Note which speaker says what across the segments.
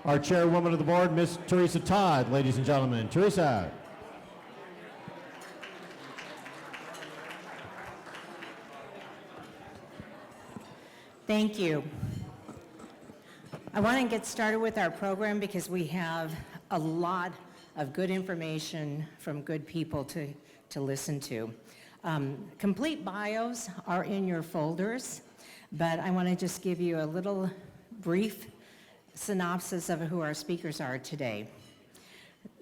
Speaker 1: Our chairwoman of the board, Miss Teresa Todd, ladies and gentlemen. Teresa.
Speaker 2: Thank you. I want to get started with our program because we have a lot of good information from good people to listen to. Complete bios are in your folders, but I want to just give you a little brief synopsis of who our speakers are today.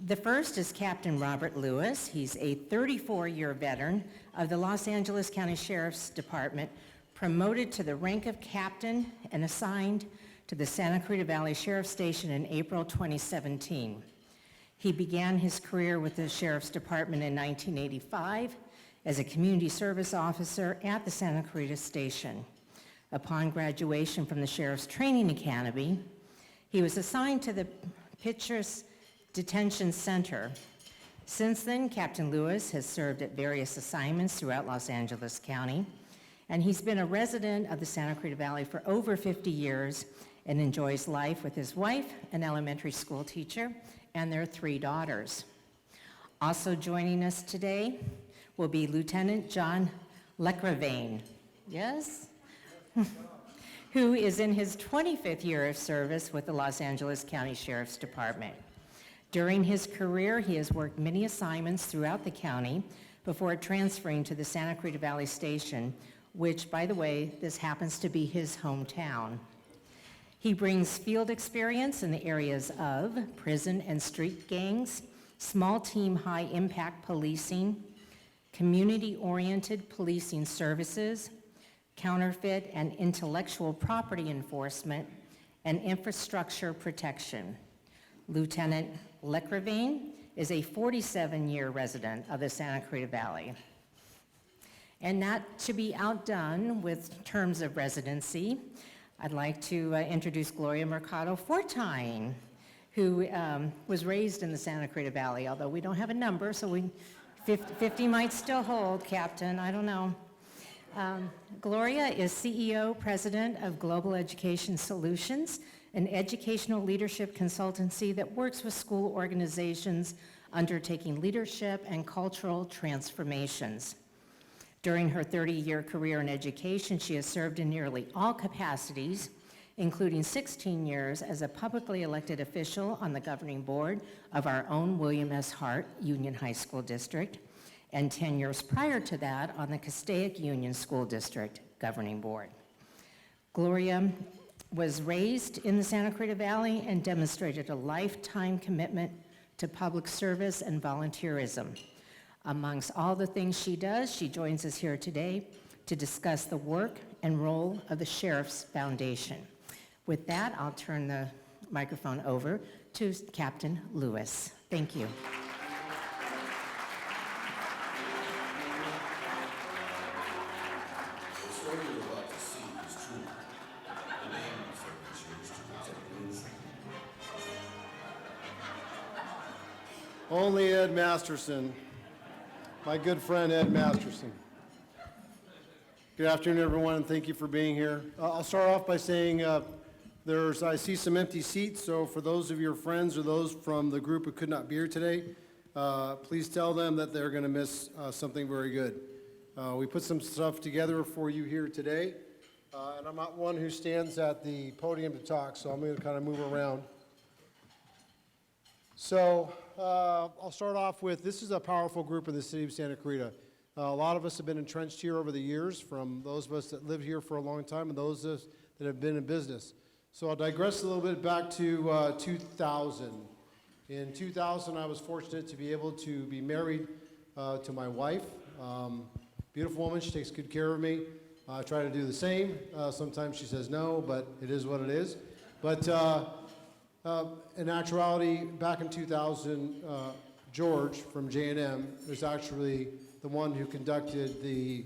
Speaker 2: The first is Captain Robert Lewis. He's a 34-year veteran of the Los Angeles County Sheriff's Department, promoted to the rank of captain and assigned to the Santa Cruz Valley Sheriff's Station in April 2017. He began his career with the Sheriff's Department in 1985 as a community service officer at the Santa Cruz Station. Upon graduation from the Sheriff's Training Academy, he was assigned to the Pitchers Detention Center. Since then, Captain Lewis has served at various assignments throughout Los Angeles County, and he's been a resident of the Santa Cruz Valley for over 50 years and enjoys life with his wife, an elementary school teacher, and their 3 daughters. Also joining us today will be Lieutenant John Lecrivain. Yes? Who is in his 25th year of service with the Los Angeles County Sheriff's Department. During his career, he has worked many assignments throughout the county before transferring to the Santa Cruz Valley Station, which, by the way, this happens to be his hometown. He brings field experience in the areas of prison and street gangs, small team high impact policing, community-oriented policing services, counterfeit and intellectual property enforcement, and infrastructure protection. Lieutenant Lecrivain is a 47-year resident of the Santa Cruz Valley. And not to be outdone with terms of residency, I'd like to introduce Gloria Mercado-Fortine, who was raised in the Santa Cruz Valley, although we don't have a number, so 50 might still hold, Captain, I don't know. Gloria is CEO, President of Global Education Solutions, an educational leadership consultancy that works with school organizations undertaking leadership and cultural transformations. During her 30-year career in education, she has served in nearly all capacities, including 16 years as a publicly elected official on the governing board of our own William S. Hart Union High School District, and 10 years prior to that on the Castaic Union School District Governing Board. Gloria was raised in the Santa Cruz Valley and demonstrated a lifetime commitment to public service and volunteerism. Amongst all the things she does, she joins us here today to discuss the work and role of the Sheriff's Foundation. With that, I'll turn the microphone over to Captain Lewis. Thank you.
Speaker 3: Only Ed Masterson, my good friend Ed Masterson. Good afternoon, everyone, and thank you for being here. I'll start off by saying I see some empty seats, so for those of your friends or those from the group who could not be here today, please tell them that they're going to miss something very good. We put some stuff together for you here today, and I'm not one who stands at the podium to talk, so I'm going to kind of move around. So I'll start off with, this is a powerful group in the city of Santa Cruz. A lot of us have been entrenched here over the years, from those of us that lived here for a long time and those of us that have been in business. So I'll digress a little bit back to 2000. In 2000, I was fortunate to be able to be married to my wife. Beautiful woman, she takes good care of me. I try to do the same. Sometimes she says no, but it is what it is. But in actuality, back in 2000, George from J&M was actually the one who conducted the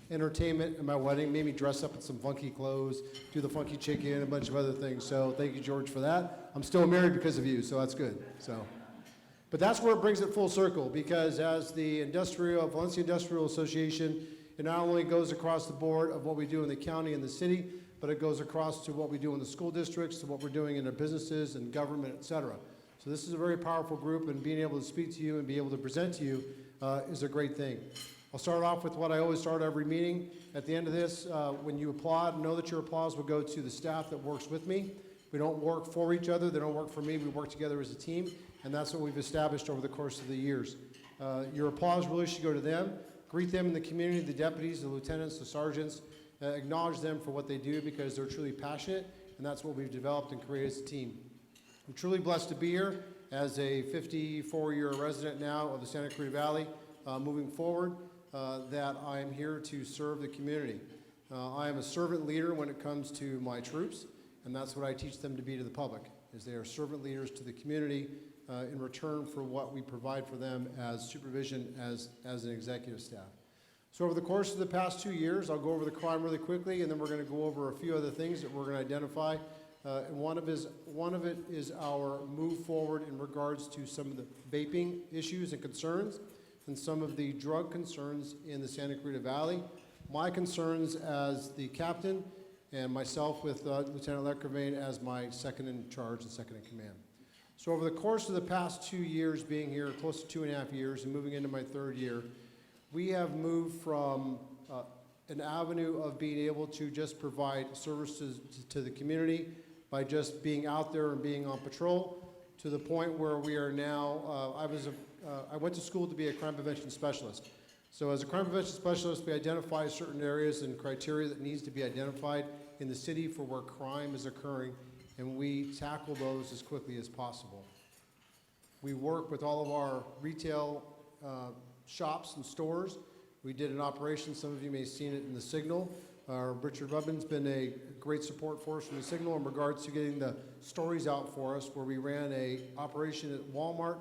Speaker 3: entertainment at my wedding, made me dress up in some funky clothes, do the funky chicken, and a bunch of other things. So thank you, George, for that. I'm still married because of you, so that's good. But that's where it brings it full circle, because as the Valencia Industrial Association, it not only goes across the board of what we do in the county and the city, but it goes across to what we do in the school districts, to what we're doing in our businesses and government, et cetera. So this is a very powerful group, and being able to speak to you and be able to present to you is a great thing. I'll start off with what I always start every meeting. At the end of this, when you applaud, know that your applause will go to the staff that works with me. We don't work for each other. They don't work for me. We work together as a team, and that's what we've established over the course of the years. Your applause really should go to them. Greet them in the community, the deputies, the lieutenants, the sergeants. Acknowledge them for what they do, because they're truly passionate, and that's what we've developed and created as a team. I'm truly blessed to be here as a 54-year resident now of the Santa Cruz Valley. Moving forward, that I am here to serve the community. I am a servant leader when it comes to my troops, and that's what I teach them to be to the public, is they are servant leaders to the community in return for what we provide for them as supervision as an executive staff. So over the course of the past 2 years, I'll go over the crime really quickly, and then we're going to go over a few other things that we're going to identify. And one of it is our move forward in regards to some of the vaping issues and concerns, and some of the drug concerns in the Santa Cruz Valley. My concerns as the captain, and myself with Lieutenant Lecrivain as my second in charge and second in command. So over the course of the past 2 years being here, close to 2.5 years, and moving into my third year, we have moved from an avenue of being able to just provide services to the community by just being out there and being on patrol, to the point where we are now, I went to school to be a crime prevention specialist. So as a crime prevention specialist, we identify certain areas and criteria that needs to be identified in the city for where crime is occurring, and we tackle those as quickly as possible. We work with all of our retail shops and stores. We did an operation, some of you may have seen it in the Signal. Richard Rubin's been a great support for us from the Signal in regards to getting the stories out for us, where we ran a operation at Walmart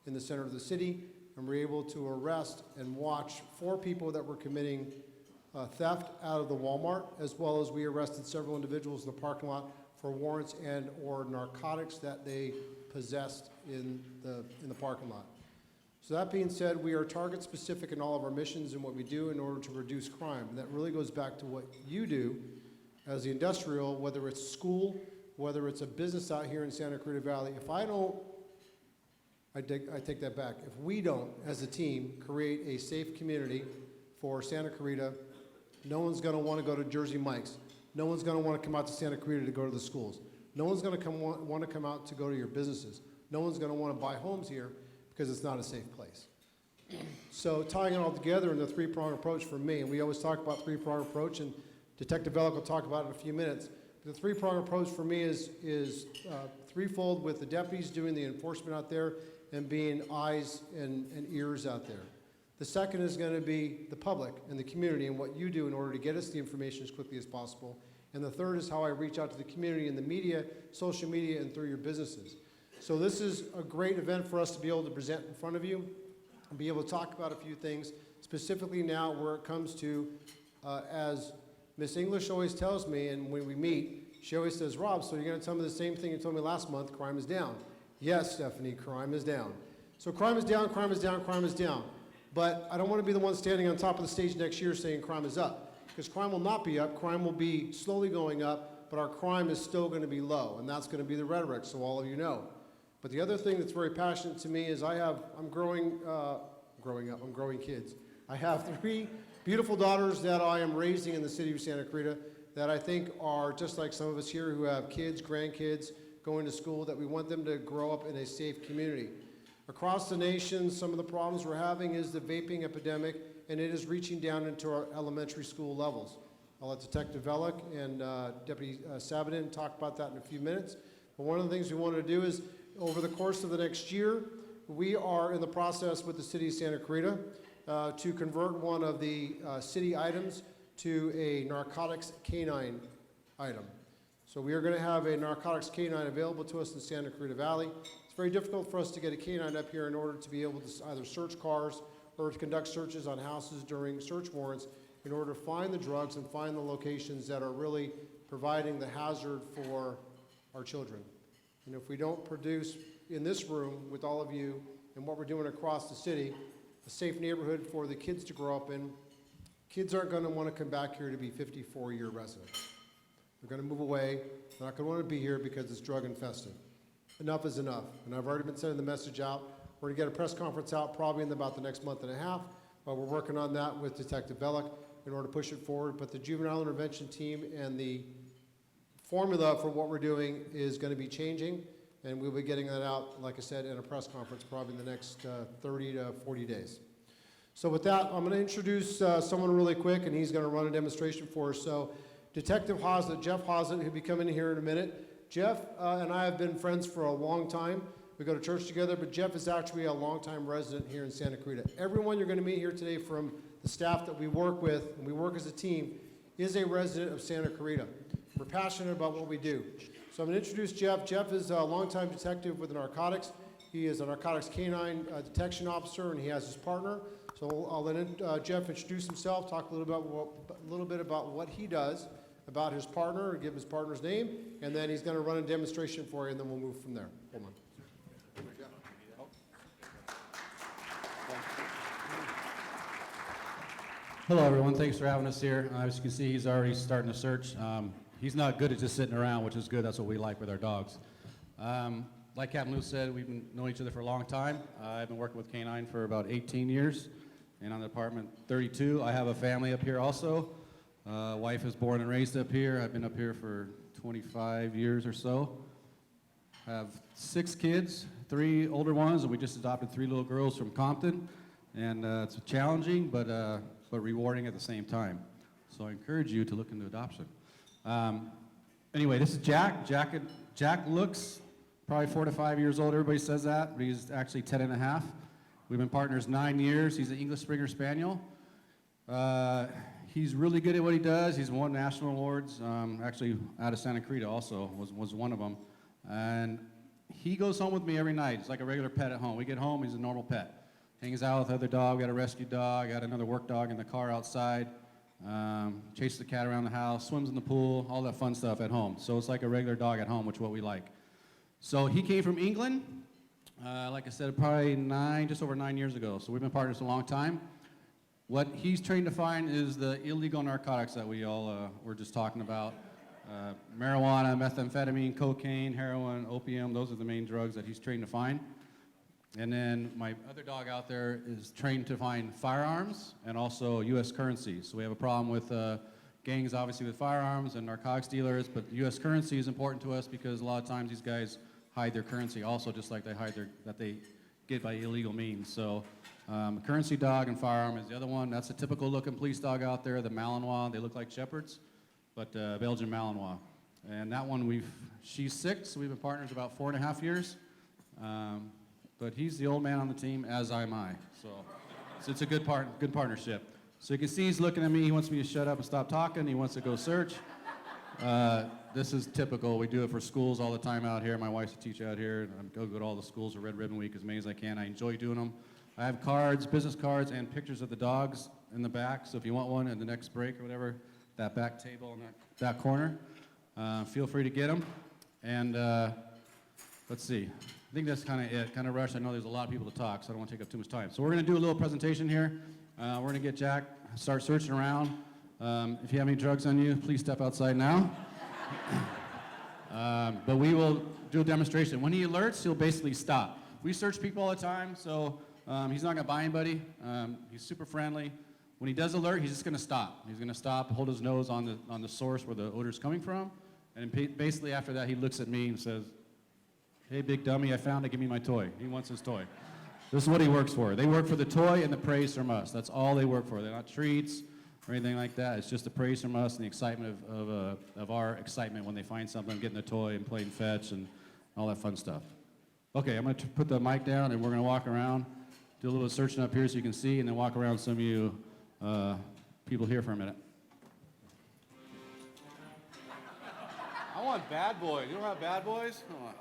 Speaker 3: in the center of the city, and we were able to arrest and watch 4 people that were committing theft out of the Walmart, as well as we arrested several individuals in the parking lot for warrants and or narcotics that they possessed in the parking lot. So that being said, we are target specific in all of our missions and what we do in order to reduce crime. And that really goes back to what you do as the industrial, whether it's school, whether it's a business out here in Santa Cruz Valley. If I don't, I take that back. If we don't, as a team, create a safe community for Santa Cruz, no one's going to want to go to Jersey Mike's. No one's going to want to come out to Santa Cruz to go to the schools. No one's going to want to come out to go to your businesses. No one's going to want to buy homes here because it's not a safe place. So tying it all together in the three-pronged approach for me, and we always talk about three-pronged approach, and Detective Bellick will talk about it in a few minutes. The three-pronged approach for me is threefold, with the deputies doing the enforcement out there and being eyes and ears out there. The second is going to be the public and the community and what you do in order to get us the information as quickly as possible. And the third is how I reach out to the community in the media, social media, and through your businesses. So this is a great event for us to be able to present in front of you and be able to talk about a few things, specifically now where it comes to, as Miss English always tells me, and when we meet, she always says, Rob, so you're going to tell me the same thing you told me last month, crime is down. Yes, Stephanie, crime is down. So crime is down, crime is down, crime is down. But I don't want to be the one standing on top of the stage next year saying crime is up, because crime will not be up. Crime will be slowly going up, but our crime is still going to be low, and that's going to be the rhetoric, so all of you know. But the other thing that's very passionate to me is I'm growing kids. I have 3 beautiful daughters that I am raising in the city of Santa Cruz that I think are just like some of us here who have kids, grandkids, going to school, that we want them to grow up in a safe community. Across the nation, some of the problems we're having is the vaping epidemic, and it is reaching down into our elementary school levels. I'll let Detective Velick and Deputy Sabatin talk about that in a few minutes. But one of the things we want to do is, over the course of the next year, we are in the process with the city of Santa Clarita to convert one of the city items to a narcotics canine item. So we are going to have a narcotics canine available to us in Santa Clarita Valley. It's very difficult for us to get a canine up here in order to be able to either search cars or to conduct searches on houses during search warrants in order to find the drugs and find the locations that are really providing the hazard for our children. And if we don't produce in this room with all of you and what we're doing across the city, a safe neighborhood for the kids to grow up in, kids aren't going to want to come back here to be 54-year residents. They're going to move away. They're not going to want to be here because it's drug infested. Enough is enough. And I've already been sending the message out. We're going to get a press conference out probably in about the next month and a half. But we're working on that with Detective Velick in order to push it forward. But the juvenile intervention team and the formula for what we're doing is going to be changing. And we'll be getting that out, like I said, in a press conference probably in the next 30 to 40 days. So with that, I'm going to introduce someone really quick, and he's going to run a demonstration for us. So Detective Hoslett, Jeff Hoslett, who'll be coming in here in a minute. Jeff and I have been friends for a long time. We go to church together, but Jeff is actually a longtime resident here in Santa Clarita. Everyone you're going to meet here today from the staff that we work with, and we work as a team, is a resident of Santa Clarita. We're passionate about what we do. So I'm going to introduce Jeff. Jeff is a longtime detective with narcotics. He is a narcotics canine detection officer, and he has his partner. So I'll let Jeff introduce himself, talk a little bit about what he does, about his partner, give his partner's name, and then he's going to run a demonstration for you, and then we'll move from there. Hold on.
Speaker 4: Hello, everyone. Thanks for having us here. As you can see, he's already starting to search. He's not good at just sitting around, which is good. That's what we like with our dogs. Like Captain Lou said, we've been knowing each other for a long time. I've been working with K9 for about 18 years, and on the department 32. I have a family up here also. Wife is born and raised up here. I've been up here for 25 years or so. I have 6 kids, 3 older ones, and we just adopted 3 little girls from Compton. And it's challenging, but rewarding at the same time. So I encourage you to look into adoption. Anyway, this is Jack. Jack looks probably 4 to 5 years old. Everybody says that, but he's actually 10 and a half. We've been partners 9 years. He's an English Springer Spaniel. He's really good at what he does. He's won national awards, actually out of Santa Clarita also was one of them. And he goes home with me every night. It's like a regular pet at home. We get home, he's a normal pet. Hangs out with other dog, got a rescue dog, got another work dog in the car outside, chases the cat around the house, swims in the pool, all that fun stuff at home. So it's like a regular dog at home, which is what we like. So he came from England, like I said, probably just over 9 years ago. So we've been partners a long time. What he's trained to find is the illegal narcotics that we all were just talking about. Marijuana, methamphetamine, cocaine, heroin, opium, those are the main drugs that he's trained to find. And then my other dog out there is trained to find firearms and also U.S. currency. So we have a problem with gangs, obviously, with firearms and narcotics dealers, but U.S. currency is important to us because a lot of times these guys hide their currency also, just like they hide that they get by illegal means. So a currency dog and firearm is the other one. That's a typical looking police dog out there, the Malinois. They look like shepherds, but Belgian Malinois. And that one, she's 6, so we've been partners about 4.5 years. But he's the old man on the team, as am I. So it's a good partnership. So you can see he's looking at me. He wants me to shut up and stop talking. He wants to go search. This is typical. We do it for schools all the time out here. My wife's a teacher out here. I go to all the schools for Red Ribbon Week as many as I can. I enjoy doing them. I have cards, business cards, and pictures of the dogs in the back. So if you want one at the next break or whatever, that back table in that corner, feel free to get them. And let's see. I think that's kind of it, kind of rushed. I know there's a lot of people to talk, so I don't want to take up too much time. So we're going to do a little presentation here. We're going to get Jack, start searching around. If you have any drugs on you, please step outside now. But we will do a demonstration. When he alerts, he'll basically stop. We search people all the time, so he's not going to buy anybody. He's super friendly. When he does alert, he's just going to stop. He's going to stop, hold his nose on the source where the odor's coming from, and basically after that, he looks at me and says, "Hey, big dummy, I found it. Give me my toy." He wants his toy. This is what he works for. They work for the toy and the praise from us. That's all they work for. They're not treats. or anything like that. It's just the praise from us and the excitement of our excitement when they find something, getting a toy and playing fetch and all that fun stuff. Okay, I'm going to put the mic down and we're going to walk around, do a little searching up here so you can see, and then walk around some of you people here for a minute. I want bad boys. You don't have bad boys? Come on.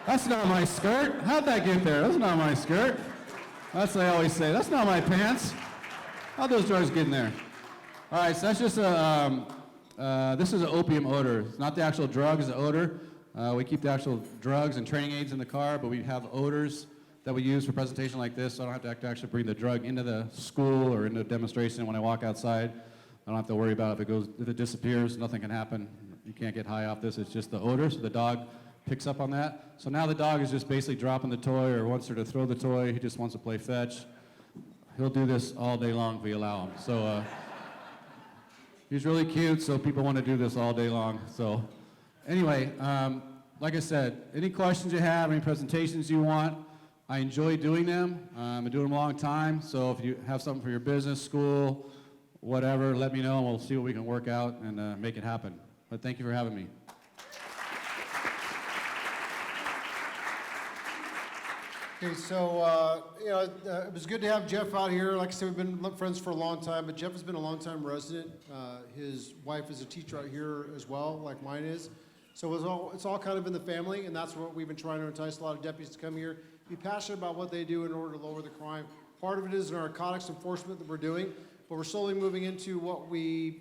Speaker 4: That's not my skirt. How'd that get there? That's not my skirt. That's what I always say. That's not my pants. How'd those drugs get in there? All right, so that's just this is an opium odor. It's not the actual drug, it's the odor. We keep the actual drugs and training aids in the car, but we have odors that we use for presentation like this, so I don't have to actually bring the drug into the school or into a demonstration when I walk outside. I don't have to worry about if it disappears, nothing can happen. You can't get high off this, it's just the odor, so the dog picks up on that. So now the dog is just basically dropping the toy or wants her to throw the toy. He just wants to play fetch. He'll do this all day long if we allow him. So he's really cute, so people want to do this all day long. So anyway, like I said, any questions you have, any presentations you want, I enjoy doing them. I've been doing them a long time, so if you have something for your business, school, whatever, let me know and we'll see what we can work out and make it happen. But thank you for having me.
Speaker 3: Okay, so, it was good to have Jeff out here. Like I said, we've been friends for a long time, but Jeff has been a long-time resident. His wife is a teacher out here as well, like mine is. So it's all kind of in the family, and that's what we've been trying to entice a lot of deputies to come here, be passionate about what they do in order to lower the crime. Part of it is narcotics enforcement that we're doing, but we're slowly moving into what we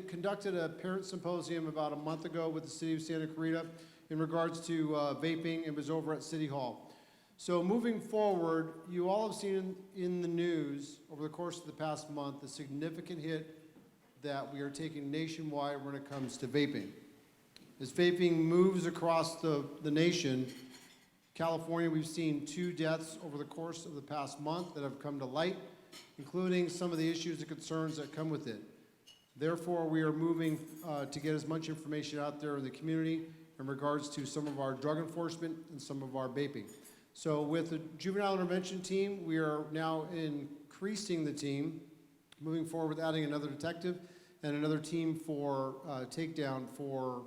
Speaker 3: conducted a parent symposium about a month ago with the city of Santa Clarita in regards to vaping. It was over at City Hall. So moving forward, you all have seen in the news over the course of the past month the significant hit that we are taking nationwide when it comes to vaping. As vaping moves across the nation, California, we've seen 2 deaths over the course of the past month that have come to light, including some of the issues and concerns that come with it. Therefore, we are moving to get as much information out there in the community in regards to some of our drug enforcement and some of our vaping. So with the juvenile intervention team, we are now increasing the team, moving forward with adding another detective and another team for takedown for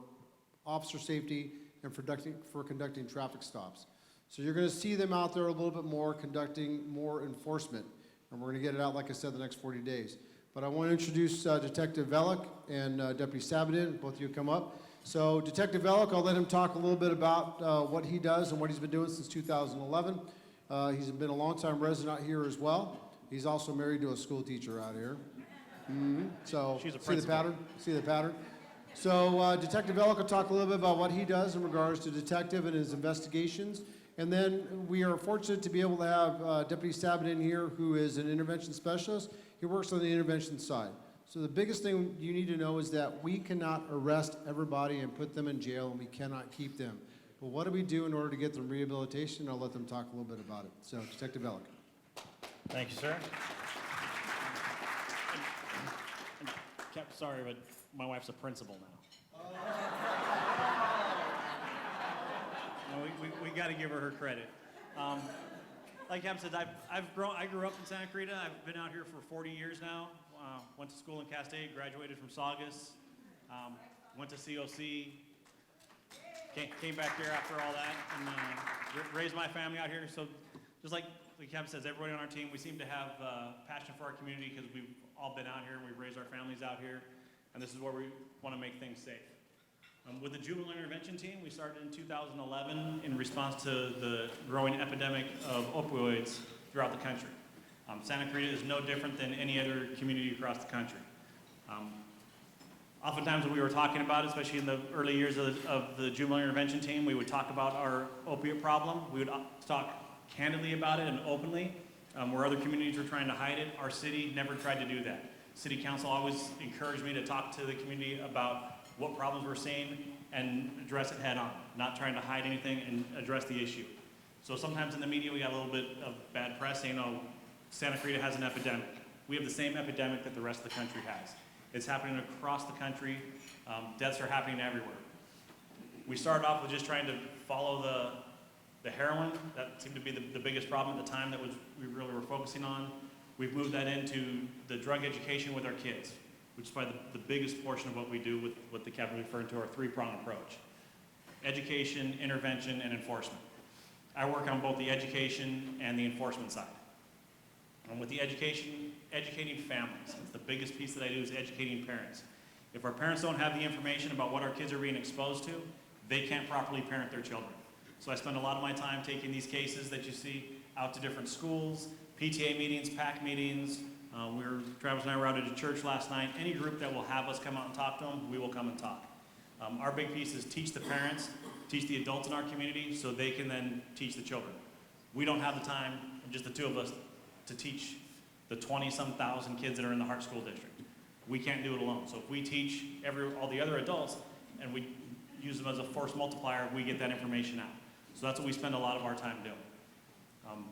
Speaker 3: officer safety and for conducting traffic stops. So you're going to see them out there a little bit more, conducting more enforcement. And we're going to get it out, like I said, the next 40 days. But I want to introduce Detective Velick and Deputy Sabadin. Both of you come up. So Detective Velick, I'll let him talk a little bit about what he does and what he's been doing since 2011. He's been a long-time resident out here as well. He's also married to a school teacher out here. So
Speaker 5: She's a
Speaker 3: see the pattern? See the pattern? So Detective Velick will talk a little bit about what he does in regards to detective and his investigations. And then we are fortunate to be able to have Deputy Sabadin here, who is an intervention specialist. He works on the intervention side. So the biggest thing you need to know is that we cannot arrest everybody and put them in jail, and we cannot keep them. But what do we do in order to get them rehabilitation? I'll let them talk a little bit about it. So, Detective Velick.
Speaker 5: Thank you, sir. Sorry, but my wife's a principal now. No, we got to give her credit. Like Captain said, I grew up in Santa Clarita. I've been out here for 40 years now. Went to school in Castaic, graduated from Saugus, went to COC. came back here after all that and raised my family out here. So just like Kevin says, everybody on our team, we seem to have passion for our community because we've all been out here and we've raised our families out here. And this is where we want to make things safe. With the juvenile intervention team, we started in 2011 in response to the growing epidemic of opioids throughout the country. Santa Clarita is no different than any other community across the country. Oftentimes when we were talking about it, especially in the early years of the juvenile intervention team, we would talk about our opiate problem. We would talk candidly about it and openly. Where other communities were trying to hide it, our city never tried to do that. City council always encouraged me to talk to the community about what problems we're seeing and address it head on, not trying to hide anything and address the issue. So sometimes in the media we got a little bit of bad press saying, oh, Santa Clarita has an epidemic. We have the same epidemic that the rest of the country has. It's happening across the country. Deaths are happening everywhere. We started off with just trying to follow the heroin. That seemed to be the biggest problem at the time that we really were focusing on. We've moved that into the drug education with our kids, which is probably the biggest portion of what we do with what the Kevin referred to our three-pronged approach. Education, intervention, and enforcement. I work on both the education and the enforcement side. And with the education, educating families. It's the biggest piece that I do is educating parents. If our parents don't have the information about what our kids are being exposed to, they can't properly parent their children. So I spend a lot of my time taking these cases that you see out to different schools, PTA meetings, PAC meetings. Travis and I were out at a church last night. Any group that will have us come out and talk to them, we will come and talk. Our big piece is teach the parents, teach the adults in our community so they can then teach the children. We don't have the time, just the two of us, to teach the 20-some thousand kids that are in the Hart School District. We can't do it alone. So if we teach all the other adults and we use them as a force multiplier, we get that information out. So that's what we spend a lot of our time doing.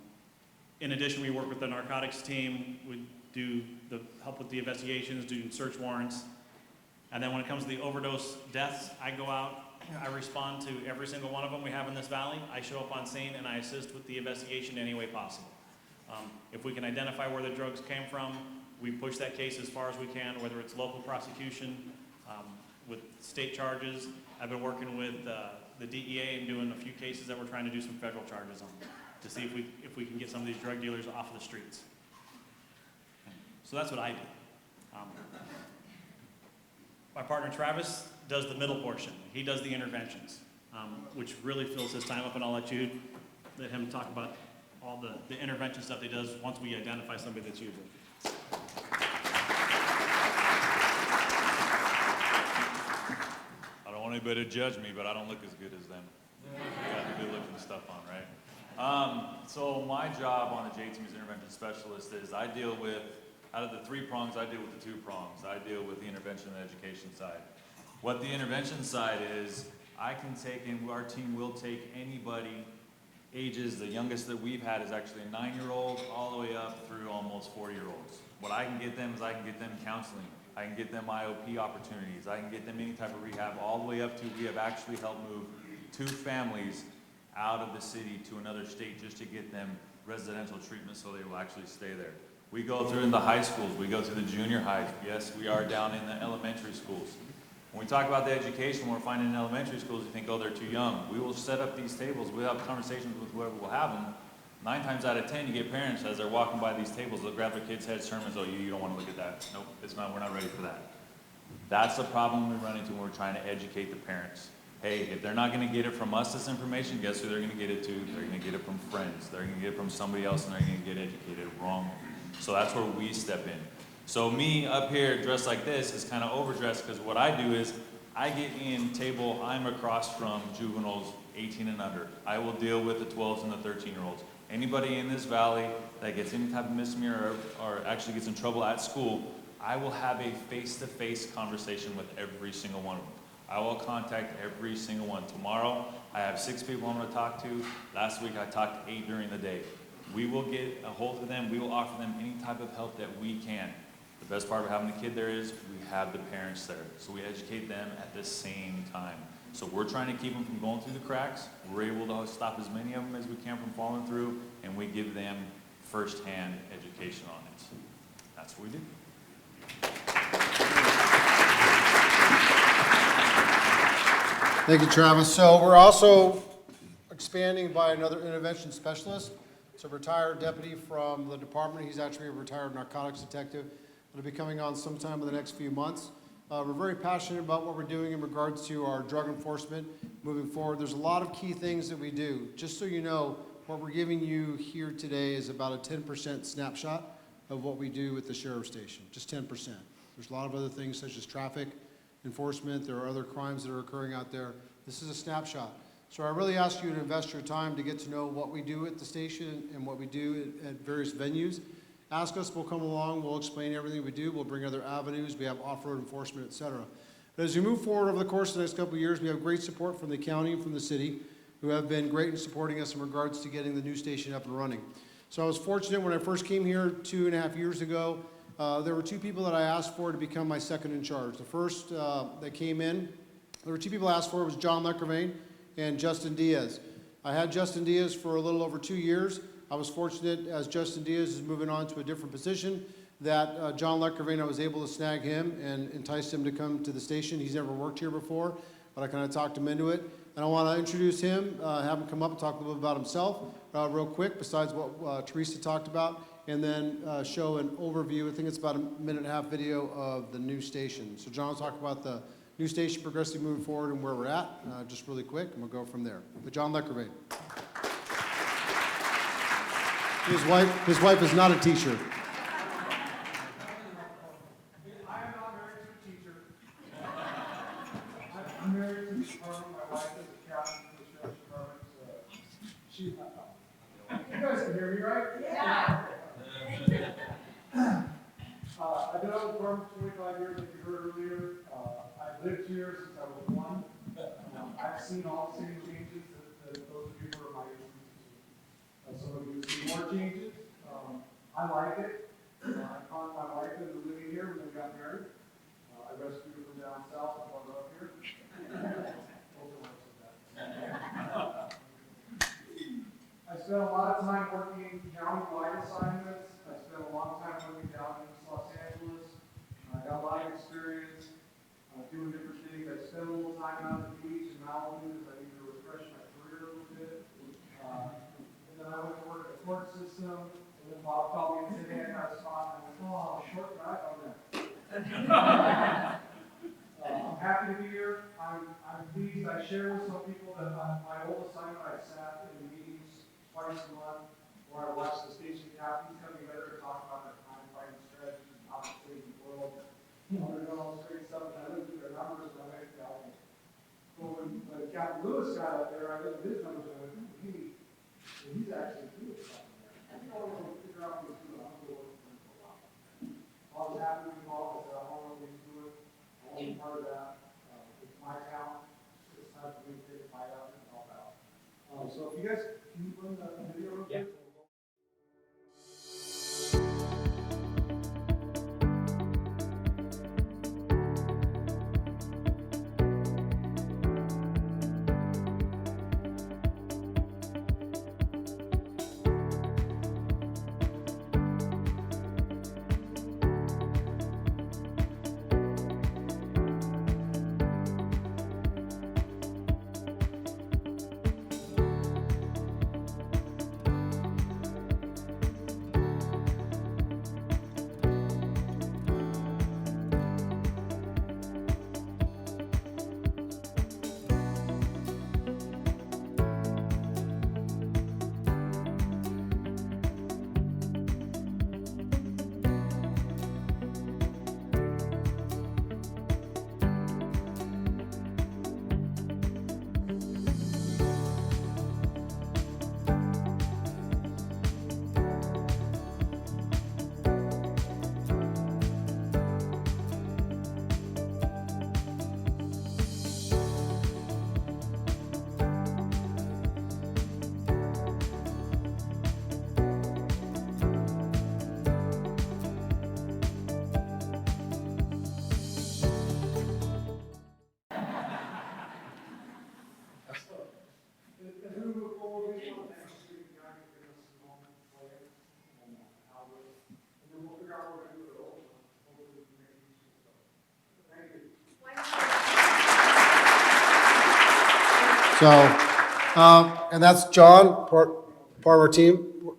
Speaker 5: In addition, we work with the narcotics team. We do the help with the investigations, do search warrants. And then when it comes to the overdose deaths, I go out, I respond to every single one of them we have in this valley. I show up on scene and I assist with the investigation any way possible. If we can identify where the drugs came from, we push that case as far as we can, whether it's local prosecution, with state charges. I've been working with the DEA and doing a few cases that we're trying to do some federal charges on to see if we can get some of these drug dealers off of the streets. So that's what I do. My partner Travis does the middle portion. He does the interventions, which really fills his time up, and I'll let him talk about all the intervention stuff he does once we identify somebody that's using it.
Speaker 6: I don't want anybody to judge me, but I don't look as good as them. I got the good looking stuff on, right? So my job on the J-Team as intervention specialist is I deal with, out of the three prongs, I deal with the two prongs. I deal with the intervention and education side. What the intervention side is, I can take, and our team will take anybody ages, the youngest that we've had is actually a 9-year-old all the way up through almost 40-year-olds. What I can get them is I can get them counseling. I can get them IOP opportunities. I can get them any type of rehab all the way up to, we have actually helped move 2 families out of the city to another state just to get them residential treatment so they will actually stay there. We go through in the high schools, we go through the junior highs. Yes, we are down in the elementary schools. When we talk about the education we're finding in elementary schools, you think, oh, they're too young. We will set up these tables, we'll have conversations with whoever will have them. 9 times out of 10, you get parents as they're walking by these tables, they'll grab their kids' heads, turn them, and say, oh, you don't want to look at that. Nope, we're not ready for that. That's the problem we run into when we're trying to educate the parents. Hey, if they're not going to get it from us, this information, guess who they're going to get it to? They're going to get it from friends. They're going to get it from somebody else, and they're going to get educated wrong. So that's where we step in. So me up here dressed like this is kind of overdressed because what I do is I get in table, I'm across from juveniles 18 and under. I will deal with the 12s and the 13-year-olds. Anybody in this valley that gets any type of misdemeanor or actually gets in trouble at school, I will have a face-to-face conversation with every single one of them. I will contact every single one. Tomorrow, I have 6 people I'm going to talk to. Last week, I talked to 8 during the day. We will get a hold of them. We will offer them any type of help that we can. The best part of having the kid there is we have the parents there. So we educate them at the same time. So we're trying to keep them from going through the cracks. We're able to stop as many of them as we can from falling through, and we give them firsthand education on it. That's what we do.
Speaker 3: Thank you, Travis. So we're also expanding by another intervention specialist. It's a retired deputy from the department. He's actually a retired narcotics detective. It'll be coming on sometime in the next few months. We're very passionate about what we're doing in regards to our drug enforcement moving forward. There's a lot of key things that we do. Just so you know, what we're giving you here today is about a 10% snapshot of what we do at the sheriff's station, just 10%. There's a lot of other things such as traffic enforcement. There are other crimes that are occurring out there. This is a snapshot. So I really ask you to invest your time to get to know what we do at the station and what we do at various venues. Ask us, we'll come along, we'll explain everything we do, we'll bring other avenues, we have off-road enforcement, et cetera. But as we move forward over the course of the next couple of years, we have great support from the county and from the city, who have been great in supporting us in regards to getting the new station up and running. So I was fortunate when I first came here 2.5 years ago, there were two people that I asked for to become my second in charge. The first that came in, there were two people I asked for, was John Lecrivain and Justin Diaz. I had Justin Diaz for a little over 2 years. I was fortunate, as Justin Diaz is moving on to a different position, that John Lecrivain, I was able to snag him and entice him to come to the station. He's never worked here before, but I kind of talked him into it. And I want to introduce him, have him come up and talk a little bit about himself real quick, besides what Teresa talked about, and then show an overview. I think it's about a 1.5-minute video of the new station. So John will talk about the new station progressively moving forward and where we're at, just really quick, and we'll go from there. But John Lecrivain. His wife is not a teacher.
Speaker 7: I am not married to a teacher. I'm married to the department. My wife is a captain for the sheriff's department. She's not. You guys can hear me, right? Yeah. I've been on the department for 25 years, like you heard earlier. I've lived here since I was 1. I've seen all the same changes that those of you who are my age. Some of you have seen more changes. I like it. I found my wife into living here when we got married. I rescued her from down south and brought her up here. I spent a lot of time working county-wide assignments. I spent a long time working down in East Los Angeles. I got a lot of experience doing different things. I spent a little time out at the beach in Malibu because I need to refresh my career a little bit. And then I went to work at the court system, and then Bob called me and said, hey, I got a spot. And I went, oh, short drive on that. I'm happy to be here. I'm pleased. I share with some people that my old assignment, I sat in meetings twice a month where I watched the station captains come together to talk about their crime fighting strategies and how to save the world. You know, they're doing all this great stuff, and I looked at their numbers and I went, well, when Captain Lewis got up there, I looked at his numbers and I went, hey, he's actually doing something there. I think I want to figure out what he's doing. I'm going to work with him for a while. I was happy to be involved. I said, I want to know what he's doing. I want to be part of that. It's my town. It's time for me to take a bite out and help out. So if you guys can run the video real quick.
Speaker 3: So, and that's John, part of our team.
Speaker 7: We're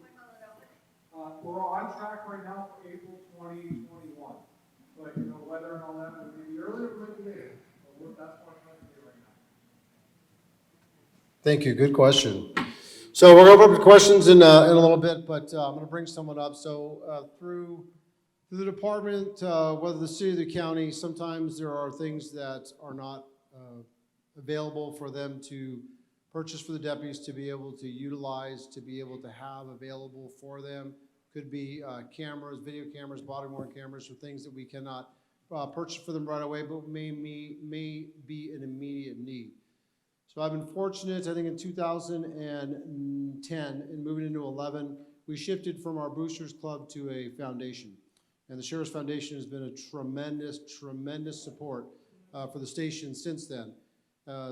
Speaker 7: on track right now for April 2021. But, you know, whether and all that may be earlier or maybe later. But that's what I'm trying to do right now.
Speaker 3: Thank you. Good question. So we're going to open up to questions in a little bit, but I'm going to bring someone up. So through the department, whether the city or the county, sometimes there are things that are not available for them to purchase for the deputies to be able to utilize, to be able to have available for them. Could be cameras, video cameras, body worn cameras, or things that we cannot purchase for them right away, but may be an immediate need. So I've been fortunate, I think in 2010, in moving into 11, we shifted from our Boosters Club to a foundation. And the Sheriff's Foundation has been a tremendous, tremendous support for the station since then.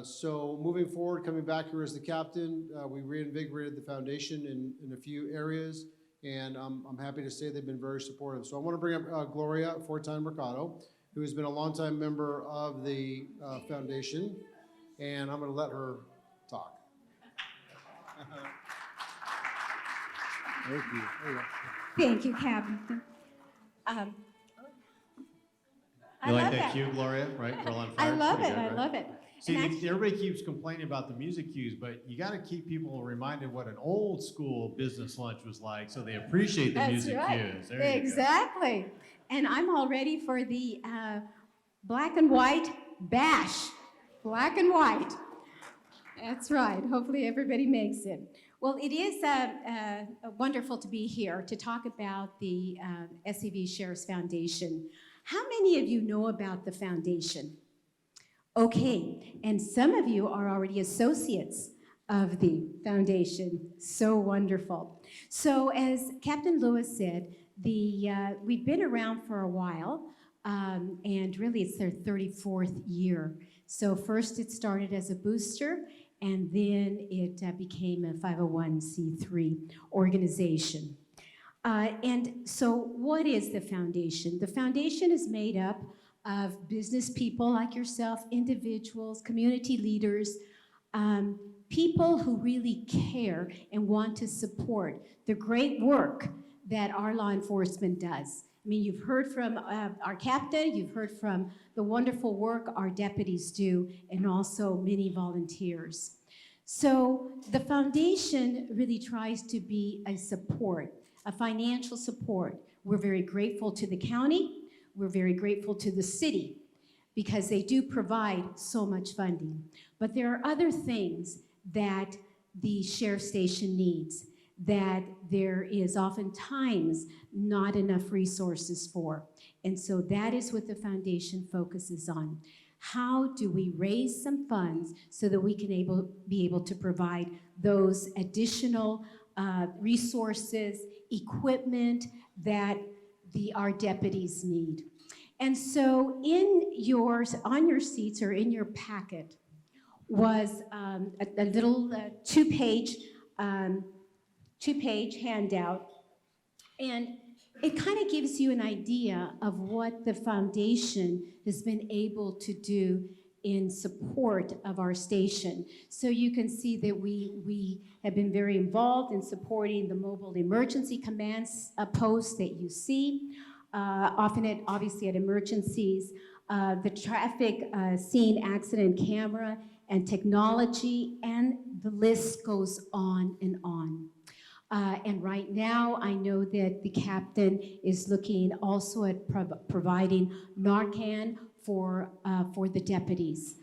Speaker 3: So moving forward, coming back here as the captain, we reinvigorated the foundation in a few areas, and I'm happy to say they've been very supportive. So I want to bring up Gloria, four-time Mercado, who has been a longtime member of the foundation, and I'm going to let her talk. Thank you. There you go.
Speaker 8: Thank you, Captain. I
Speaker 1: You like
Speaker 8: love
Speaker 1: that
Speaker 8: that.
Speaker 1: cue, Gloria? Right? Girl on
Speaker 8: I
Speaker 1: fire.
Speaker 8: love
Speaker 1: Pretty
Speaker 8: it.
Speaker 1: good,
Speaker 8: I
Speaker 1: right?
Speaker 8: love it.
Speaker 1: See,
Speaker 8: And actually-
Speaker 1: everybody keeps complaining about the music cues, but you got to keep people reminded what an old school business lunch was like, so they appreciate the
Speaker 8: That's
Speaker 1: music
Speaker 8: right.
Speaker 1: cues. There you go.
Speaker 8: Exactly. And I'm all ready for the black and white bash. Black and white. That's right. Hopefully everybody makes it. Well, it is wonderful to be here to talk about the SCV Sheriff's Foundation. How many of you know about the foundation? Okay, and some of you are already associates of the foundation. So wonderful. So as Captain Lewis said, we've been around for a while, and really it's their 34th year. So first it started as a booster, and then it became a 501c3 organization. And so what is the foundation? The foundation is made up of business people like yourself, individuals, community leaders, people who really care and want to support the great work that our law enforcement does. I mean, you've heard from our captain, you've heard from the wonderful work our deputies do, and also many volunteers. So the foundation really tries to be a support, a financial support. We're very grateful to the county. We're very grateful to the city because they do provide so much funding. But there are other things that the sheriff's station needs that there is oftentimes not enough resources for. And so that is what the foundation focuses on. How do we raise some funds so that we can be able to provide those additional resources, equipment that our deputies need? And so on your seats or in your packet was a little two-page handout, and it kind of gives you an idea of what the foundation has been able to do in support of our station. So you can see that we have been very involved in supporting the mobile emergency commands posts that you see, obviously at emergencies, the traffic scene accident camera and technology, and the list goes on and on. And right now, I know that the captain is looking also at providing Narcan for the deputies.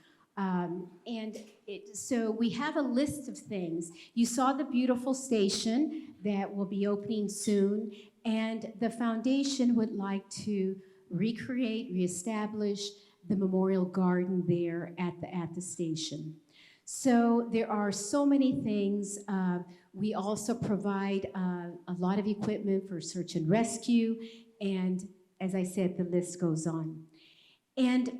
Speaker 8: So we have a list of things. You saw the beautiful station that will be opening soon, and the foundation would like to recreate, reestablish the memorial garden there at the station. So there are so many things. We also provide a lot of equipment for search and rescue, and as I said, the list goes on. And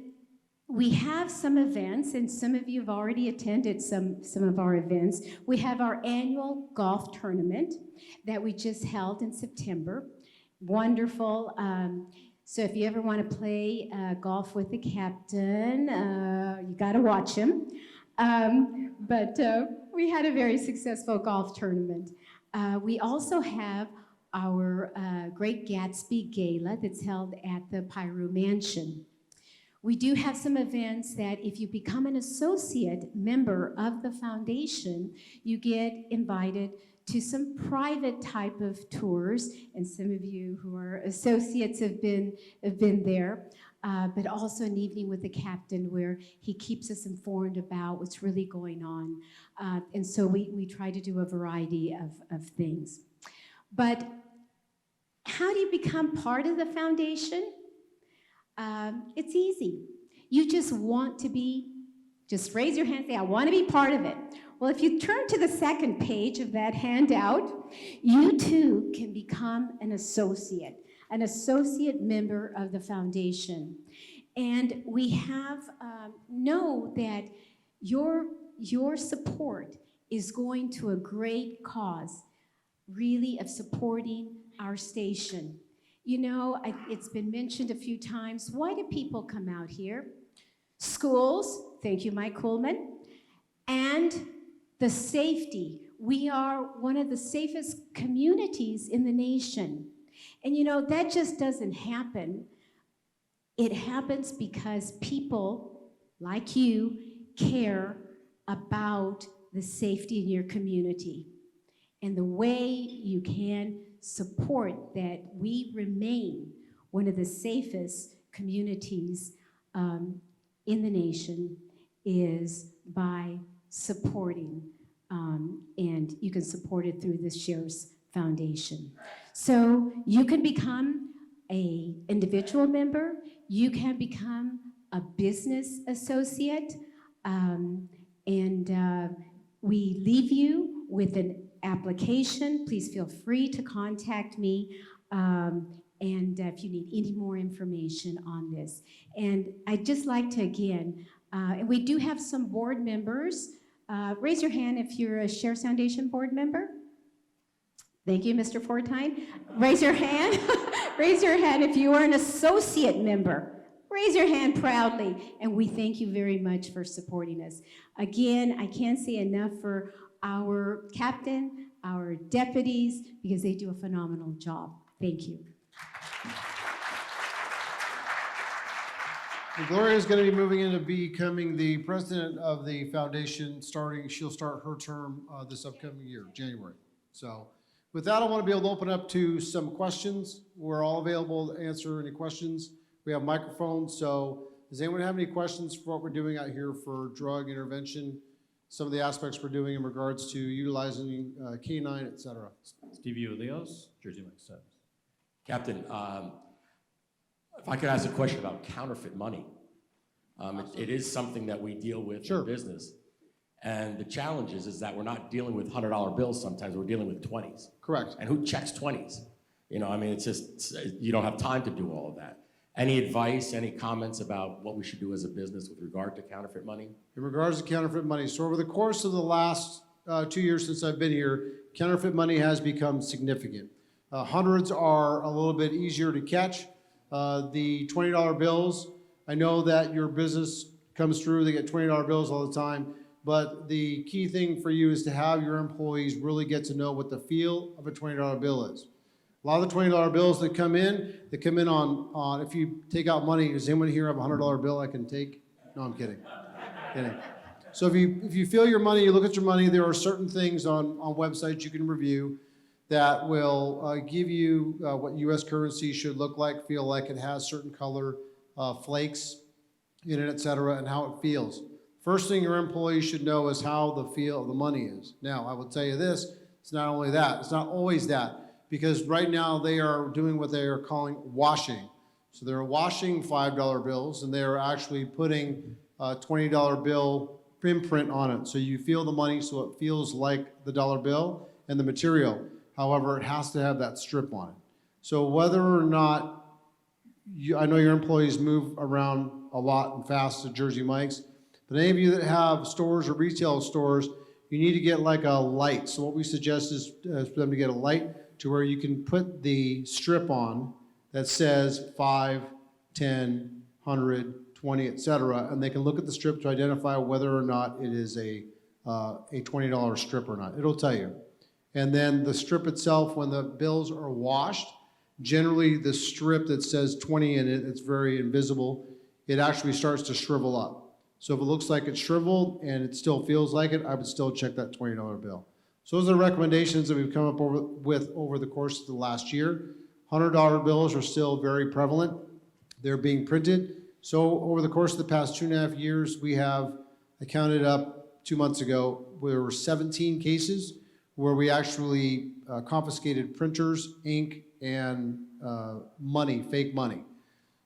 Speaker 8: we have some events, and some of you have already attended some of our events. We have our annual golf tournament that we just held in September. Wonderful. So if you ever want to play golf with the captain, you got to watch him. But we had a very successful golf tournament. We also have our Great Gatsby Gala that's held at the Pyru Mansion. We do have some events that if you become an associate member of the foundation, you get invited to some private type of tours, and some of you who are associates have been there, but also an evening with the captain where he keeps us informed about what's really going on. And so we try to do a variety of things. But how do you become part of the foundation? It's easy. You just want to be, just raise your hand and say, I want to be part of it. Well, if you turn to the second page of that handout, you too can become an associate member of the foundation. And we have, know that your support is going to a great cause, really, of supporting our station. You know, it's been mentioned a few times, why do people come out here? Schools, thank you, Mike Coolman, and the safety. We are one of the safest communities in the nation. And you know, that just doesn't happen. It happens because people like you care about the safety in your community. And the way you can support that we remain one of the safest communities in the nation is by supporting, and you can support it through the Sheriff's Foundation. So you can become an individual member, you can become a business associate, and we leave you with an application. Please feel free to contact me, and if you need any more information on this. And I'd just like to, again, and we do have some board members. Raise your hand if you're a Sheriff's Foundation board member. Thank you, Mr. Fortine. Raise your hand. Raise your hand if you are an associate member. Raise your hand proudly, and we thank you very much for supporting us. Again, I can't say enough for our captain, our deputies, because they do a phenomenal job. Thank you.
Speaker 3: And Gloria is going to be moving into becoming the president of the foundation she'll start her term this upcoming year, January. So with that, I want to be able to open up to some questions. We're all available to answer any questions. We have microphones, so does anyone have any questions for what we're doing out here for drug intervention? Some of the aspects we're doing in regards to utilizing canine, et cetera.
Speaker 1: Stevie Ulios, Jersey Mike Subs.
Speaker 9: Captain, if I could ask a question about counterfeit money. It is something that we deal with in business. And the challenge is that we're not dealing with $100 bills sometimes, we're dealing with 20s.
Speaker 3: Correct.
Speaker 9: And who checks 20s? You know, I mean, it's just, you don't have time to do all of that. Any advice, any comments about what we should do as a business with regard to counterfeit money?
Speaker 3: In regards to counterfeit money, so over the course of the last 2 years since I've been here, counterfeit money has become significant. Hundreds are a little bit easier to catch. The $20 bills, I know that your business comes through, they get $20 bills all the time, but the key thing for you is to have your employees really get to know what the feel of a $20 bill is. A lot of the $20 bills that come in, on if you take out money, does anyone here have a $100 bill I can take? No, I'm kidding. Kidding. So if you feel your money, you look at your money, there are certain things on websites you can review that will give you what U.S. currency should look like, feel like it has certain color flakes in it, et cetera, and how it feels. First thing your employees should know is how the feel of the money is. Now, I will tell you this, it's not only that, it's not always that, because right now they are doing what they are calling washing. So they're washing $5 bills, and they are actually putting a $20 bill imprint on it. So you feel the money so it feels like the dollar bill and the material. However, it has to have that strip on it. So whether or not, I know your employees move around a lot and fast to Jersey Mike's, but any of you that have stores or retail stores, you need to get like a light. So what we suggest is for them to get a light to where you can put the strip on that says 5, 10, 100, 20, et cetera, and they can look at the strip to identify whether or not it is a $20 strip or not. It'll tell you. And then the strip itself, when the bills are washed, generally the strip that says 20 in it, it's very invisible, it actually starts to shrivel up. So if it looks like it's shriveled and it still feels like it, I would still check that $20 bill. So those are the recommendations that we've come up with over the course of the last year. $100 bills are still very prevalent. They're being printed. So over the course of the past 2.5 years, we have, I counted up 2 months ago, there were 17 cases where we actually confiscated printers, ink, and money, fake money.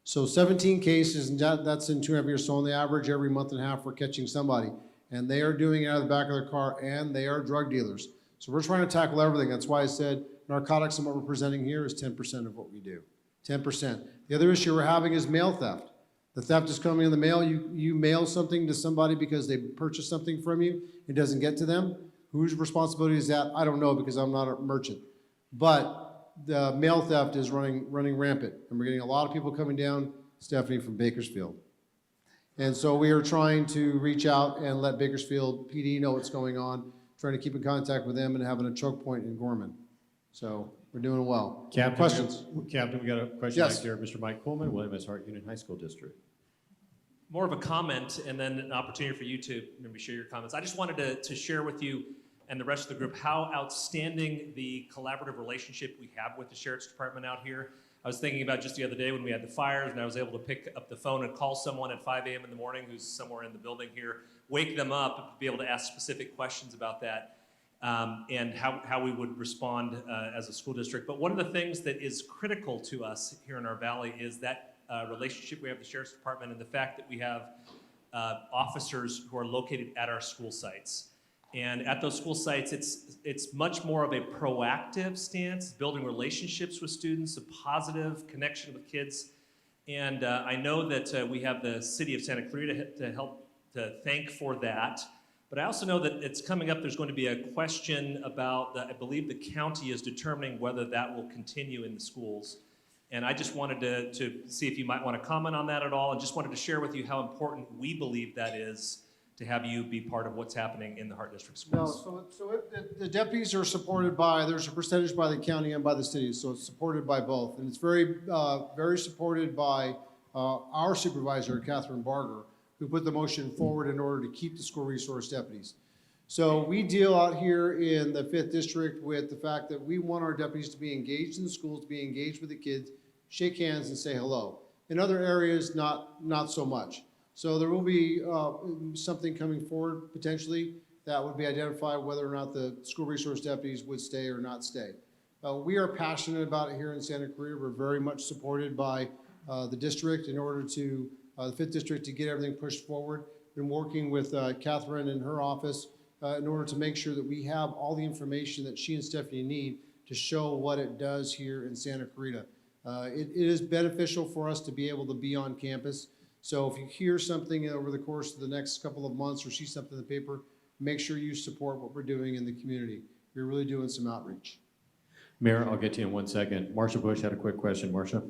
Speaker 3: So 17 cases, and that's in 2.5 years. So on the average, every month and a half, we're catching somebody. And they are doing it out of the back of their car, and they are drug dealers. So we're trying to tackle everything. That's why I said narcotics and what we're presenting here is 10% of what we do. 10%. The other issue we're having is mail theft. The theft is coming in the mail. You mail something to somebody because they purchased something from you. It doesn't get to them. Whose responsibility is that? I don't know because I'm not a merchant. But the mail theft is running rampant. And we're getting a lot of people coming down, Stephanie, from Bakersfield. And so we are trying to reach out and let Bakersfield PD know what's going on, trying to keep in contact with them and having a choke point in Gorman. So we're doing well.
Speaker 1: Captain,
Speaker 3: Questions?
Speaker 1: Captain, we got a question
Speaker 3: Yes.
Speaker 1: back there. Mr. Mike Coleman, William S. Hart Union High School District.
Speaker 10: More of a comment and then an opportunity for you to maybe share your comments. I just wanted to share with you and the rest of the group how outstanding the collaborative relationship we have with the Sheriff's Department out here. I was thinking about just the other day when we had the fires and I was able to pick up the phone and call someone at 5 a.m. in the morning who's somewhere in the building here, wake them up, be able to ask specific questions about that and how we would respond as a school district. But one of the things that is critical to us here in our valley is that relationship we have with the Sheriff's Department and the fact that we have officers who are located at our school sites. And at those school sites, it's much more of a proactive stance, building relationships with students, a positive connection with kids. And I know that we have the city of Santa Clarita to thank for that. But I also know that it's coming up, there's going to be a question about, I believe the county is determining whether that will continue in the schools. And I just wanted to see if you might want to comment on that at all, and just wanted to share with you how important we believe that is to have you be part of what's happening in the Hart District schools.
Speaker 3: No, the deputies are supported by, there's a percentage by the county and by the city, so it's supported by both. And it's very supported by our supervisor, Catherine Barger, who put the motion forward in order to keep the school resource deputies. So we deal out here in the 5th District with the fact that we want our deputies to be engaged in the schools, to be engaged with the kids, shake hands and say hello. In other areas, not so much. So there will be something coming forward potentially that would be identified whether or not the school resource deputies would stay or not stay. We are passionate about it here in Santa Clarita. We're very much supported by the district in order to, the 5th District, to get everything pushed forward. Been working with Catherine in her office in order to make sure that we have all the information that she and Stephanie need to show what it does here in Santa Clarita. It is beneficial for us to be able to be on campus. So if you hear something over the course of the next couple of months or see something in the paper, make sure you support what we're doing in the community. We're really doing some outreach.
Speaker 1: Mayor, I'll get to you in 1 second. Marsha Bush had a quick question. Marsha?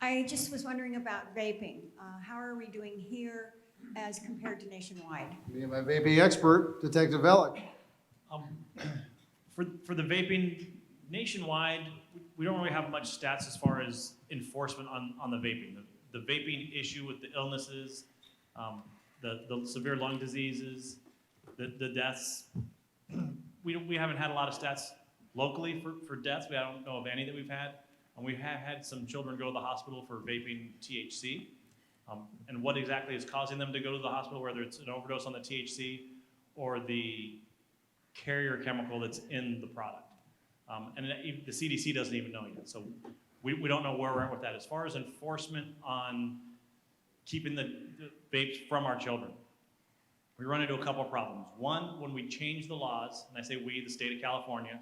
Speaker 11: I just was wondering about vaping. How are we doing here as compared to nationwide?
Speaker 3: Me and my vaping expert, Detective Velick.
Speaker 5: For the vaping nationwide, we don't really have much stats as far as enforcement on the vaping. The vaping issue with the illnesses, the severe lung diseases, the deaths, we haven't had a lot of stats locally for deaths. I don't know of any that we've had. And we have had some children go to the hospital for vaping THC. And what exactly is causing them to go to the hospital, whether it's an overdose on the THC or the carrier chemical that's in the product. And the CDC doesn't even know yet. So we don't know where we're at with that. As far as enforcement on keeping the vapes from our children, we run into a couple of problems. One, when we change the laws, and I say we, the state of California,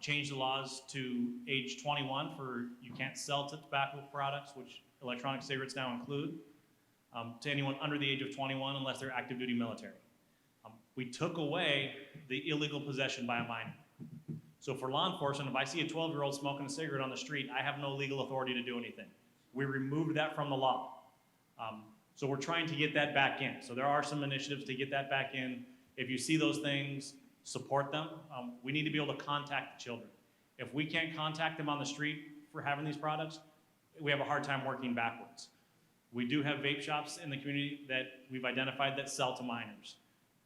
Speaker 5: change the laws to age 21 for you can't sell tobacco products, which electronic cigarettes now include, to anyone under the age of 21 unless they're active duty military. We took away the illegal possession by a minor. So for law enforcement, if I see a 12-year-old smoking a cigarette on the street, I have no legal authority to do anything. We removed that from the law. So we're trying to get that back in. So there are some initiatives to get that back in. If you see those things, support them. We need to be able to contact the children. If we can't contact them on the street for having these products, we have a hard time working backwards. We do have vape shops in the community that we've identified that sell to minors.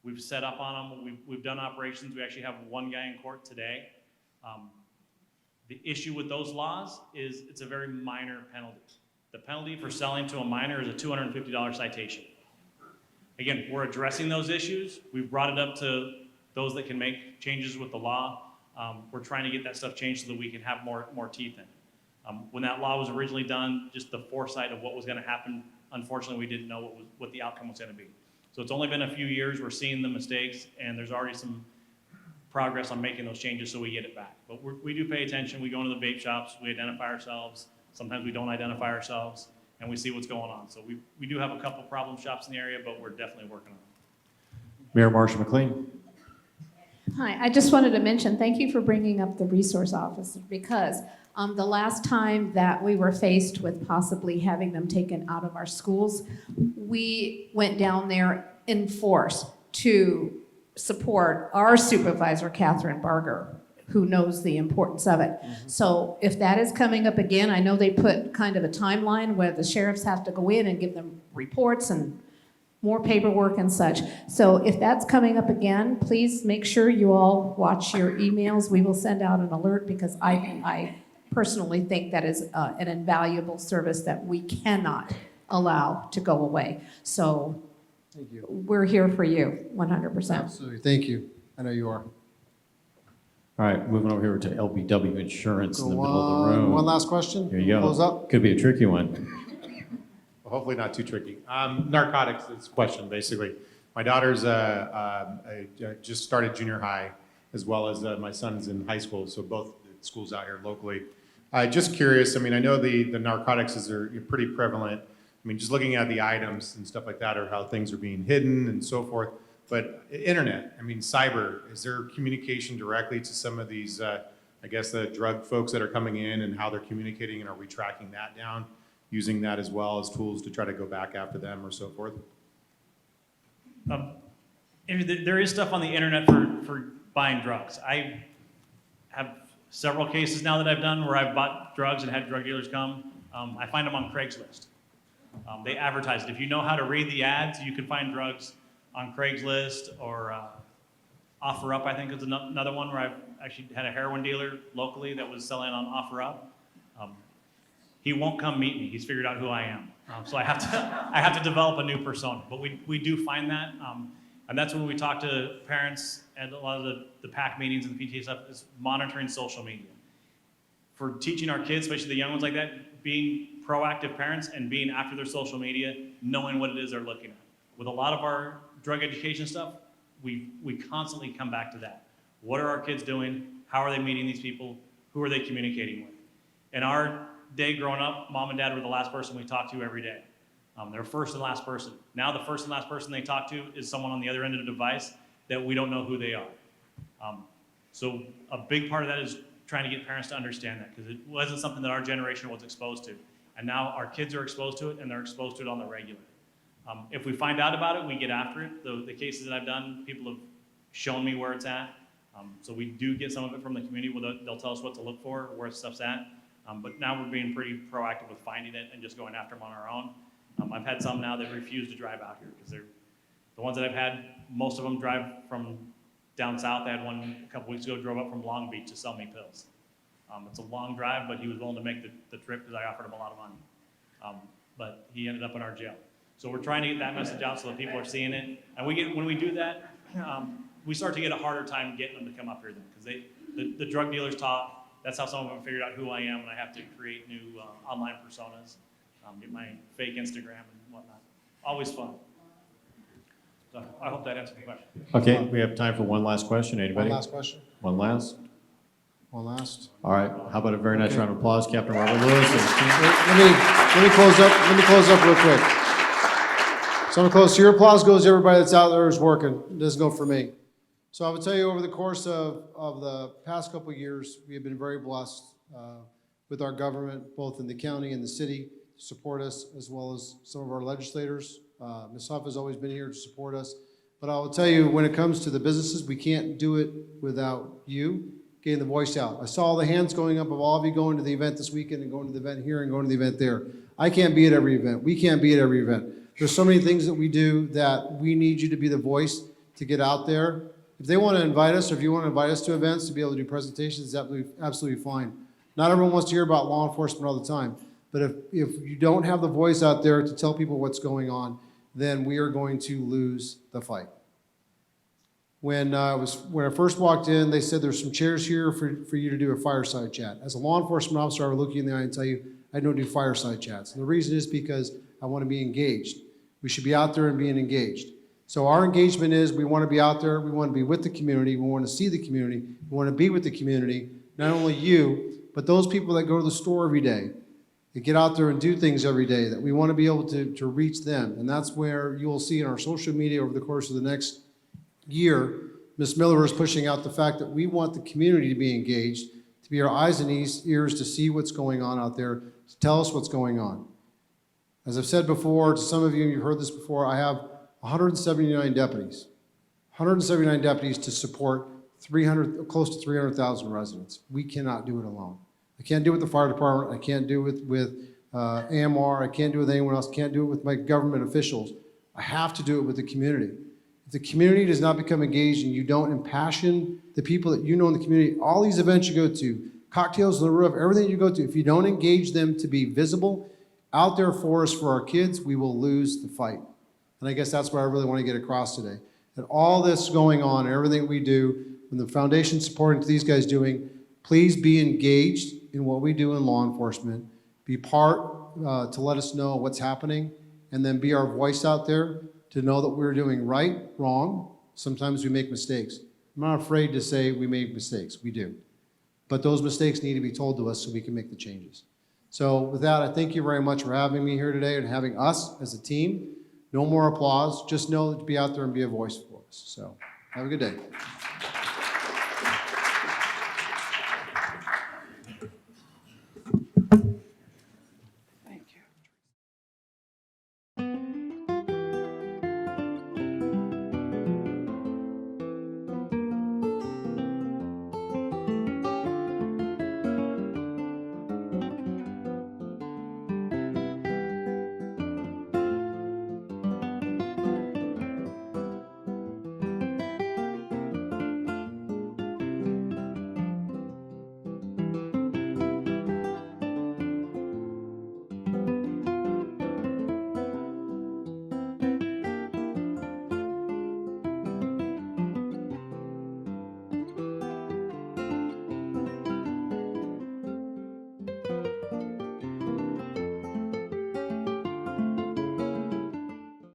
Speaker 5: We've set up on them. We've done operations. We actually have one guy in court today. The issue with those laws is it's a very minor penalty. The penalty for selling to a minor is a $250 citation. Again, we're addressing those issues. We've brought it up to those that can make changes with the law. We're trying to get that stuff changed so that we can have more teeth in it. When that law was originally done, just the foresight of what was going to happen, unfortunately, we didn't know what the outcome was going to be. So it's only been a few years. We're seeing the mistakes, and there's already some progress on making those changes so we get it back. But we do pay attention. We go into the vape shops. We identify ourselves. Sometimes we don't identify ourselves, and we see what's going on. So we do have a couple problem shops in the area, but we're definitely working on it.
Speaker 1: Mayor Marsha McLean.
Speaker 12: Hi, I just wanted to mention, thank you for bringing up the resource officer, because the last time that we were faced with possibly having them taken out of our schools, we went down there in force to support our supervisor, Catherine Barger, who knows the importance of it. So if that is coming up again, I know they put kind of a timeline where the sheriffs have to go in and give them reports and more paperwork and such. So if that's coming up again, please make sure you all watch your emails. We will send out an alert, because I personally think that is an invaluable service that we cannot allow to go away. So
Speaker 3: Thank you.
Speaker 12: we're here for you, 100%.
Speaker 3: Absolutely, thank you. I know you are.
Speaker 1: All right, moving over here to LBW Insurance in the
Speaker 3: Go
Speaker 1: middle of the
Speaker 3: on.
Speaker 1: room.
Speaker 3: One last question.
Speaker 1: Here you go.
Speaker 3: Close up.
Speaker 1: Could be a tricky one.
Speaker 13: Well, hopefully not too tricky. Narcotics is the question, basically. My daughter's just started junior high, as well as my son's in high school, so both schools out here locally. Just curious, I mean, I know the narcotics are pretty prevalent. I mean, just looking at the items and stuff like that, or how things are being hidden and so forth. But internet, I mean, cyber, is there communication directly to some of these, I guess, the drug folks that are coming in, and how they're communicating, and are we tracking that down, using that as well as tools to try to go back after them or so forth?
Speaker 5: There is stuff on the internet for buying drugs. I have several cases now that I've done where I've bought drugs and had drug dealers come. I find them on Craigslist. They advertise it. If you know how to read the ads, you can find drugs on Craigslist, or OfferUp, I think is another one where I've actually had a heroin dealer locally that was selling on OfferUp. He won't come meet me. He's figured out who I am. So I have to develop a new persona. But we do find that. And that's when we talk to parents at a lot of the PAC meetings and the PTA stuff, is monitoring social media. For teaching our kids, especially the young ones like that, being proactive parents and being after their social media, knowing what it is they're looking at. With a lot of our drug education stuff, we constantly come back to that. What are our kids doing? How are they meeting these people? Who are they communicating with? In our day growing up, mom and dad were the last person we talked to every day. They're first and last person. Now the first and last person they talk to is someone on the other end of the device that we don't know who they are. So a big part of that is trying to get parents to understand that, because it wasn't something that our generation was exposed to. And now our kids are exposed to it, and they're exposed to it on the regular. If we find out about it, we get after it. The cases that I've done, people have shown me where it's at. So we do get some of it from the community. They'll tell us what to look for, where stuff's at. But now we're being pretty proactive with finding it and just going after them on our own. I've had some now that refuse to drive out here, because they're the ones that I've had, most of them drive from down south. I had one a couple weeks ago, drove up from Long Beach to sell me pills. It's a long drive, but he was willing to make the trip because I offered him a lot of money. But he ended up in our jail. So we're trying to get that message out so that people are seeing it. And when we do that, we start to get a harder time getting them to come up here then, because the drug dealers talk. That's how some of them figured out who I am, and I have to create new online personas, get my fake Instagram and whatnot. Always fun. So I hope that answers the question.
Speaker 1: Okay, we have time for one last question. Anybody?
Speaker 3: One last question.
Speaker 1: One last?
Speaker 3: One last.
Speaker 1: All right, how about a very nice round of applause, Captain Robert Lewis and his team?
Speaker 3: Let me close up. Let me close up real quick. So I'm gonna close. So your applause goes to everybody that's out there who's working. It doesn't go for me. So I would tell you, over the course of the past couple of years, we have been very blessed with our government, both in the county and the city, support us, as well as some of our legislators. Ms. Huff has always been here to support us. But I will tell you, when it comes to the businesses, we can't do it without you getting the voice out. I saw the hands going up of all of you going to the event this weekend and going to the event here and going to the event there. I can't be at every event. We can't be at every event. There's so many things that we do that we need you to be the voice to get out there. If they want to invite us, or if you want to invite us to events to be able to do presentations, it's absolutely fine. Not everyone wants to hear about law enforcement all the time. But if you don't have the voice out there to tell people what's going on, then we are going to lose the fight. When I first walked in, they said there's some chairs here for you to do a fireside chat. As a law enforcement officer, I would look you in the eye and tell you, I don't do fireside chats. And the reason is because I want to be engaged. We should be out there and being engaged. So our engagement is we want to be out there, we want to be with the community, we want to see the community, we want to be with the community, not only you, but those people that go to the store every day, that get out there and do things every day, that we want to be able to reach them. And that's where you will see in our social media over the course of the next year, Ms. Miller is pushing out the fact that we want the community to be engaged, to be our eyes and ears to see what's going on out there, to tell us what's going on. As I've said before, to some of you, you've heard this before, I have 179 deputies. 179 deputies to support close to 300,000 residents. We cannot do it alone. I can't do it with the fire department. I can't do it with AMR. I can't do it with anyone else. I can't do it with my government officials. I have to do it with the community. If the community does not become engaged and you don't impassion the people that you know in the community, all these events you go to, cocktails on the roof, everything you go to, if you don't engage them to be visible out there for us, for our kids, we will lose the fight. And I guess that's what I really want to get across today. That all this going on, everything we do, from the foundation supporting to these guys doing, please be engaged in what we do in law enforcement. Be part to let us know what's happening, and then be our voice out there to know that we're doing right, wrong. Sometimes we make mistakes. I'm not afraid to say we make mistakes. We do. But those mistakes need to be told to us so we can make the changes. So with that, I thank you very much for having me here today and having us as a team. No more applause. Just know to be out there and be a voice for us. So have a good day.